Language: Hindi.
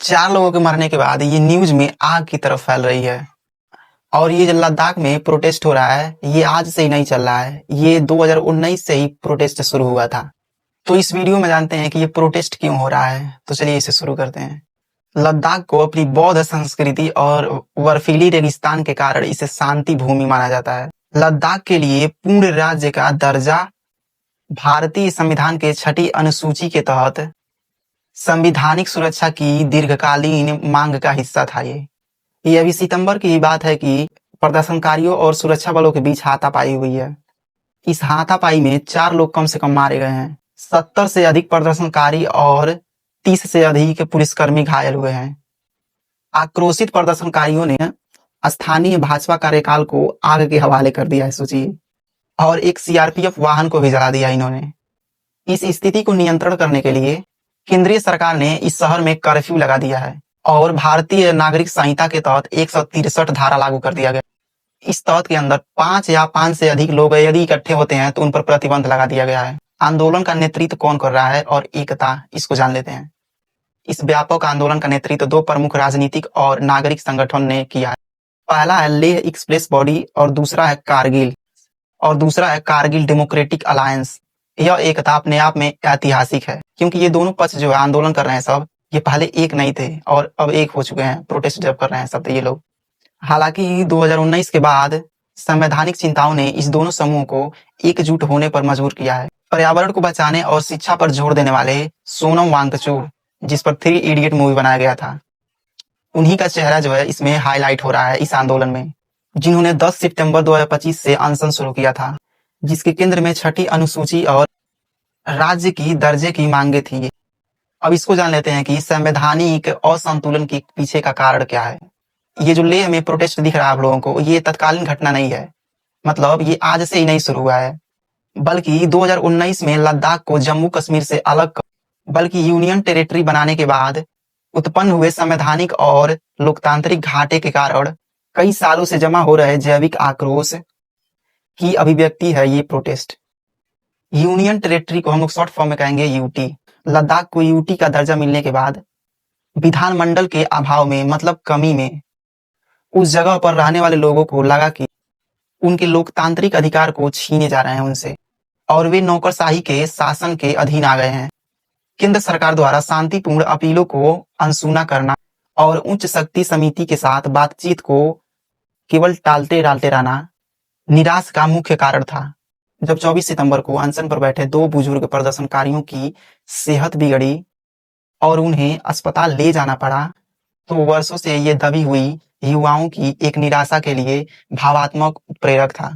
4 लोगों के मरने के बाद ये न्यूज में आग की तरफ फैल रही है। और ये जो लद्दाख में प्रोटेस्ट हो रहा है, ये आज से ही नहीं चल रहा है, ये 2019 से ही प्रोटेस्ट शुरू हुआ था। तो इस वीडियो में जानते हैं कि ये प्रोटेस्ट क्यों हो रहा है। तो चलिए इसे शुरू करते हैं। लद्दाख को अपनी बौद्ध संस्कृति और बर्फीली रेगिस्तान के कारण इसे शांति भूमि माना जाता है। लद्दाख के लिए पूर्ण राज्य का दर्जा भारतीय संविधान के 6ठी अनुसूची के तहत संविधानिक सुरक्षा की दीर्घकालीन मांग का हिस्सा था। ये अभी सितंबर की ही बात है कि प्रदर्शनकारियों और सुरक्षा बलों के बीच हाथापाई हुई है। इस हाथापाई में 4 लोग कम से कम मारे गए हैं। 70 से अधिक प्रदर्शनकारी और 30 से अधिक पुलिसकर्मी घायल हुए हैं। आक्रोशित प्रदर्शनकारियों ने स्थानीय भाजपा कार्यकाल को आग के हवाले कर दिया है, सोचिए, और एक सीआरपीएफ वाहन को भी जला दिया इन्होंने। इस स्थिति को नियंत्रण करने के लिए केंद्रीय सरकार ने इस शहर में कर्फ्यू लगा दिया है और भारतीय नागरिक संहिता के तहत 163 धारा लागू कर दिया गया। इस तहत के अंदर 5 या 5 से अधिक लोग यदि इकट्ठे होते हैं तो उन पर प्रतिबंध लगा दिया गया है। आंदोलन का नेतृत्व कौन कर रहा है और एकता, इसको जान लेते हैं। इस व्यापक आंदोलन का नेतृत्व 2 प्रमुख राजनीतिक और नागरिक संगठन ने किया है। पहला है लेह एक्सप्रेस बॉडी और दूसरा है कारगिल डेमोक्रेटिक अलायंस। यह एकता अपने आप में ऐतिहासिक है, क्योंकि ये दोनों पक्ष जो है आंदोलन कर रहे हैं सब, ये पहले एक नहीं थे और अब एक हो चुके हैं। प्रोटेस्ट जब कर रहे हैं सब ये लोग। हालांकि 2019 के बाद संवैधानिक चिंताओं ने इस दोनों समूहों को एकजुट होने पर मजबूर किया है। पर्यावरण को बचाने और शिक्षा पर जोर देने वाले सोनम वांगचुक, जिस पर 3 इडियट मूवी बनाया गया था, उन्हीं का चेहरा जो है इसमें हाईलाइट हो रहा है इस आंदोलन में, जिन्होंने 10 सितंबर 2025 से अनशन शुरू किया था, जिसके केंद्र में 6ठी अनुसूची और राज्य की दर्जे की मांगे थी। अब इसको जान लेते हैं कि संवैधानिक असंतुलन के पीछे का कारण क्या है। ये जो लेह में प्रोटेस्ट दिख रहा है आप लोगों को, ये तत्कालीन घटना नहीं है, मतलब ये आज से ही नहीं शुरू हुआ है, बल्कि 2019 में लद्दाख को जम्मू कश्मीर से अलग बल्कि यूनियन टेरिटरी बनाने के बाद उत्पन्न हुए संवैधानिक और लोकतांत्रिक घाटे के कारण कई सालों से जमा हो रहे जैविक आक्रोश की अभिव्यक्ति है ये प्रोटेस्ट। यूनियन टेरिटरी को हम लोग शॉर्ट फॉर्म में कहेंगे यूटी। लद्दाख को यूटी का दर्जा मिलने के बाद विधानमंडल के अभाव में, मतलब कमी में, उस जगह पर रहने वाले लोगों को लगा कि उनके लोकतांत्रिक अधिकार को छीने जा रहे हैं उनसे और वे नौकरशाही के शासन के अधीन आ गए हैं। केंद्र सरकार द्वारा शांतिपूर्ण अपीलों को अनसुना करना और उच्च शक्ति समिति के साथ बातचीत को केवल टालते रहना निराश का मुख्य कारण था। जब 24 सितंबर को अनशन पर बैठे 2 बुजुर्ग प्रदर्शनकारियों की सेहत बिगड़ी और उन्हें अस्पताल ले जाना पड़ा, तो वर्षों से ये दबी हुई युवाओं की एक निराशा के लिए भावात्मक प्रेरक था।